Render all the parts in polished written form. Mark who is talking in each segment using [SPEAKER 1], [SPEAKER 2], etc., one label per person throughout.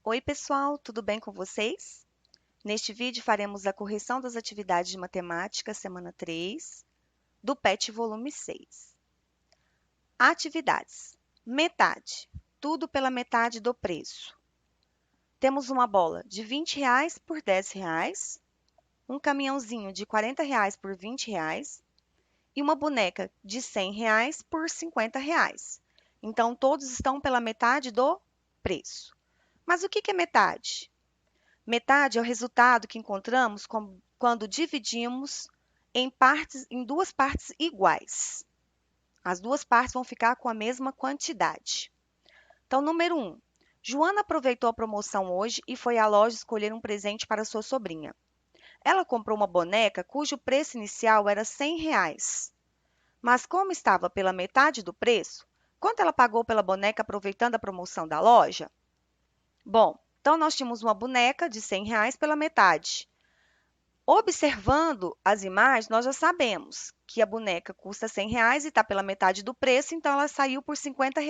[SPEAKER 1] Oi, pessoal, tudo bem com vocês? Neste vídeo faremos a correção das atividades de matemática, semana 3, do PET volume 6. Atividades. Metade. Tudo pela metade do preço. Temos uma bola de R$ 20 por R$ 10, um caminhãozinho de R$ 40 por R$ 20 e uma boneca de R$ 100 por R$ 50. Então, todos estão pela metade do preço. Mas o que é metade? Metade é o resultado que encontramos quando dividimos em duas partes iguais. As duas partes vão ficar com a mesma quantidade. Então, número 1. Joana aproveitou a promoção hoje e foi à loja escolher um presente para sua sobrinha. Ela comprou uma boneca cujo preço inicial era R$ 100. Mas como estava pela metade do preço, quanto ela pagou pela boneca aproveitando a promoção da loja? Bom, então nós tínhamos uma boneca de R$ 100 pela metade. Observando as imagens, nós já sabemos que a boneca custa R$ 100 e está pela metade do preço, então ela saiu por R$ 50.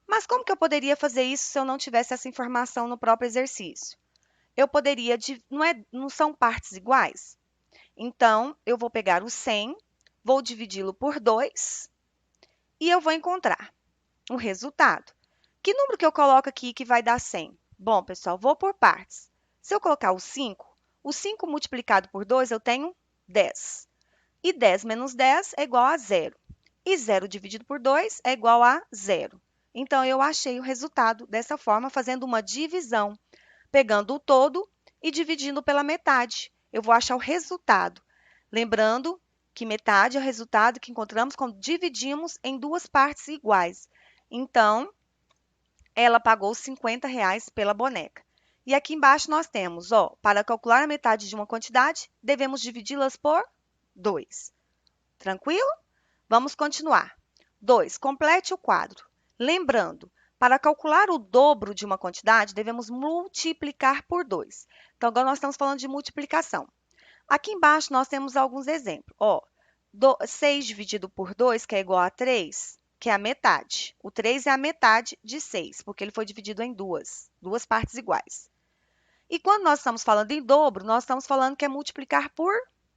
[SPEAKER 1] Mas como que eu poderia fazer isso se eu não tivesse essa informação no próprio exercício? Eu poderia, não são partes iguais? Então, eu vou pegar o 100, vou dividi-lo por 2 e eu vou encontrar o resultado. Que número que eu coloco aqui que vai dar 100? Bom, pessoal, vou por partes. Se eu colocar o 5 multiplicado por 2, eu tenho 10. E 10 menos 10 é igual a zero. E zero dividido por 2 é igual a zero. Então, eu achei o resultado dessa forma, fazendo uma divisão, pegando o todo e dividindo pela metade. Eu vou achar o resultado. Lembrando que metade é o resultado que encontramos quando dividimos em duas partes iguais. Então, ela pagou R$ 50 pela boneca. E aqui embaixo nós temos, ó, para calcular a metade de uma quantidade, devemos dividi-las por 2. Tranquilo? Vamos continuar. 2. Complete o quadro. Lembrando, para calcular o dobro de uma quantidade, devemos multiplicar por 2. Então, agora nós estamos falando de multiplicação. Aqui embaixo nós temos alguns exemplos. Ó, 6 dividido por 2, que é igual a 3, que é a metade. O 3 é a metade de 6, porque ele foi dividido em duas partes iguais. E quando nós estamos falando em dobro, nós estamos falando que é multiplicar por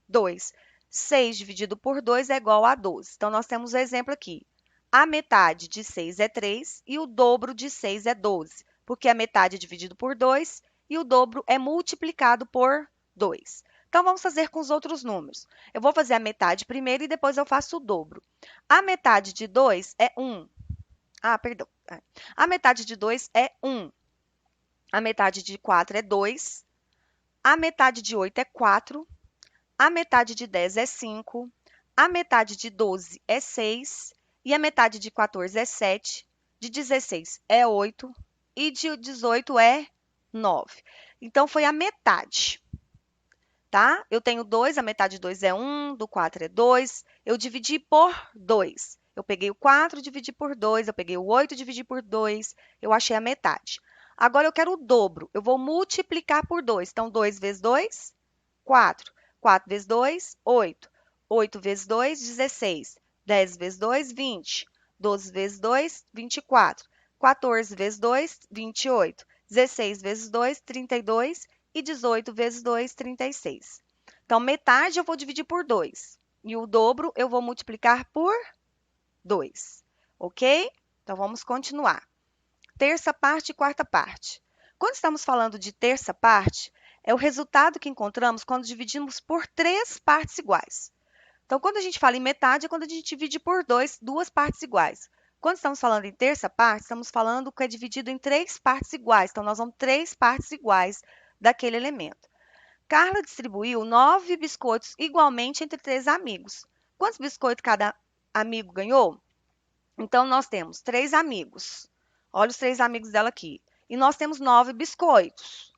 [SPEAKER 1] 2. 6 dividido por 2 é igual a 12. Então, nós temos o exemplo aqui. A metade de 6 é 3 e o dobro de 6 é 12, porque a metade é dividido por 2 e o dobro é multiplicado por 2. Então, vamos fazer com os outros números. Eu vou fazer a metade primeiro e depois eu faço o dobro. A metade de 2 é 1. Ah, perdão. A metade de 2 é 1. A metade de 4 é 2. A metade de 8 é 4. A metade de 10 é 5. A metade de 12 é 6. E a metade de 14 é 7. De 16 é 8. E de 18 é 9. Então, foi a metade. Tá? Eu tenho 2, a metade de 2 é 1, do 4 é 2. Eu dividi por 2. Eu peguei o 4, dividi por 2. Eu peguei o 8, dividi por 2. Eu achei a metade. Agora, eu quero o dobro. Eu vou multiplicar por 2. Então, 2 vezes 2, 4. 4 vezes 2, 8. 8 vezes 2, 16. 10 vezes 2, 20. 12 vezes 2, 24. 14 vezes 2, 28. 16 vezes 2, 32. E 18 vezes 2, 36. Então, metade eu vou dividir por 2. E o dobro eu vou multiplicar por 2. Ok? Então, vamos continuar. Terça parte e quarta parte. Quando estamos falando de terça parte, é o resultado que encontramos quando dividimos por 3 partes iguais. Então, quando a gente fala em metade, é quando a gente divide por 2, duas partes iguais. Quando estamos falando em terça parte, estamos falando que é dividido em 3 partes iguais. Então, nós vamos 3 partes iguais daquele elemento. Carla distribuiu 9 biscoitos igualmente entre 3 amigos. Quantos biscoitos cada amigo ganhou? Então, nós temos 3 amigos. Olha os 3 amigos dela aqui. E nós temos 9 biscoitos.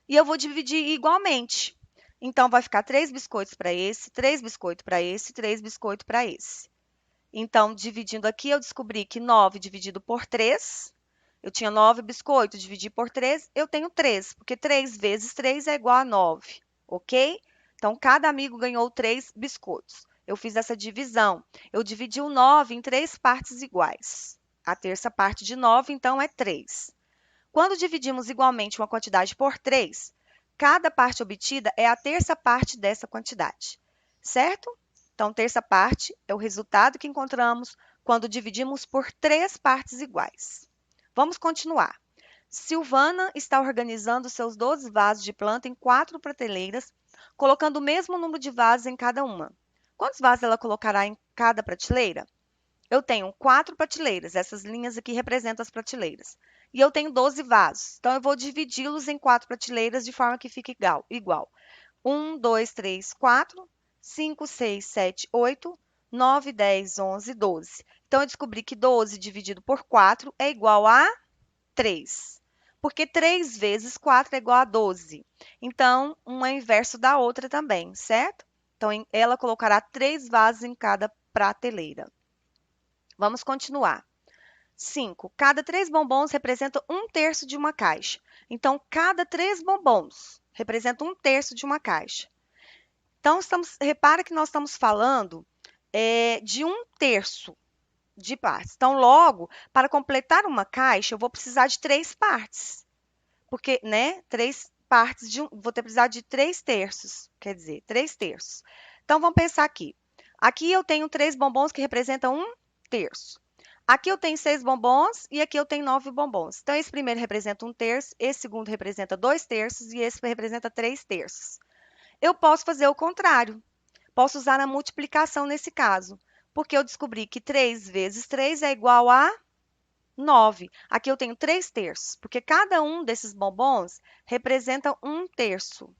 [SPEAKER 1] E eu vou dividir igualmente. Então, vai ficar 3 biscoitos para esse, 3 biscoitos para esse, 3 biscoitos para esse. Então, dividindo aqui, eu descobri que 9 dividido por 3, eu tinha 9 biscoitos, dividi por 3, eu tenho 3, porque 3 vezes 3 é igual a 9, ok? Então, cada amigo ganhou 3 biscoitos. Eu fiz essa divisão. Eu dividi o 9 em 3 partes iguais. A terça parte de 9, então, é 3. Quando dividimos igualmente uma quantidade por 3, cada parte obtida é a terça parte dessa quantidade, certo? Então, terça parte é o resultado que encontramos quando dividimos por 3 partes iguais. Vamos continuar. Silvana está organizando seus 12 vasos de planta em 4 prateleiras, colocando o mesmo número de vasos em cada uma. Quantos vasos ela colocará em cada prateleira? Eu tenho 4 prateleiras, essas linhas aqui representam as prateleiras. E eu tenho 12 vasos, então eu vou dividi-los em 4 prateleiras de forma que fique igual. 1, 2, 3, 4, 5, 6, 7, 8, 9, 10, 11, 12. Então, eu descobri que 12 dividido por 4 é igual a 3. Porque 3 vezes 4 é igual a 12. Então, uma é inverso da outra também, certo? Então, ela colocará 3 vasos em cada prateleira. Vamos continuar. 5. Cada 3 bombons representa 1/3 de uma caixa. Então, cada 3 bombons representa 1/3 de uma caixa. Então, repara que nós estamos falando de 1/3 de partes. Então, logo, para completar uma caixa, eu vou precisar de 3 partes. Porque, né, 3 partes vou precisar de 3/3, quer dizer, 3/3. Então, vamos pensar aqui. Aqui eu tenho 3 bombons que representam 1/3. Aqui eu tenho 6 bombons e aqui eu tenho 9 bombons. Então, esse primeiro representa 1/3, esse segundo representa 2/3 e esse representa 3/3. Eu posso fazer o contrário. Posso usar a multiplicação nesse caso, porque eu descobri que 3 vezes 3 é igual a 9. Aqui eu tenho 3/3, porque cada um desses bombons representa 1/3.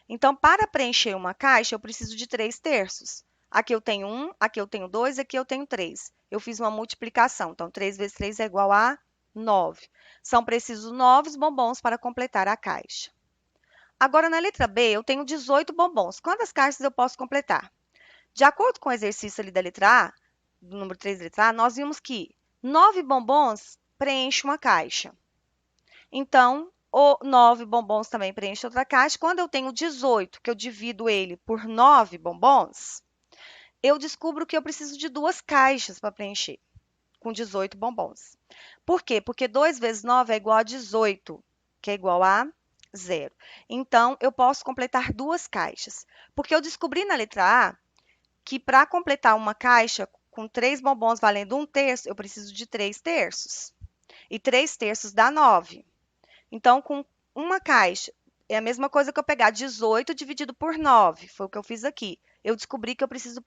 [SPEAKER 1] Então, para preencher uma caixa, eu preciso de 3/3. Aqui eu tenho 1, aqui eu tenho 2, aqui eu tenho 3. Eu fiz uma multiplicação, então 3 vezes 3 é igual a 9. São precisos 9 bombons para completar a caixa. Agora, na letra B, eu tenho 18 bombons. Quantas caixas eu posso completar? De acordo com o exercício ali da letra A, do número 3 da letra A, nós vimos que 9 bombons preenchem uma caixa. Então, 9 bombons também preenchem outra caixa. Quando eu tenho 18, que eu divido ele por 9 bombons, eu descubro que eu preciso de 2 caixas para preencher, com 18 bombons. Por quê? Porque 2 vezes 9 é igual a 18, que é igual a 0. Então, eu posso completar 2 caixas, porque eu descobri na letra A que para completar uma caixa com 3 bombons valendo 1/3, eu preciso de 3/3. E 3/3 dá 9. Então, com uma caixa, é a mesma coisa que eu pegar 18 dividido por 9. Foi o que eu fiz aqui. Eu descobri que eu preciso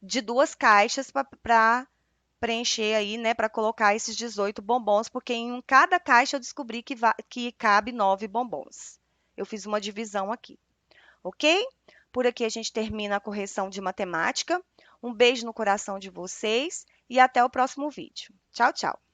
[SPEAKER 1] de 2 caixas para preencher aí, né, para colocar esses 18 bombons, porque em cada caixa eu descobri que cabe 9 bombons. Eu fiz uma divisão aqui, ok? Por aqui a gente termina a correção de matemática. Um beijo no coração de vocês e até o próximo vídeo. Tchau, tchau!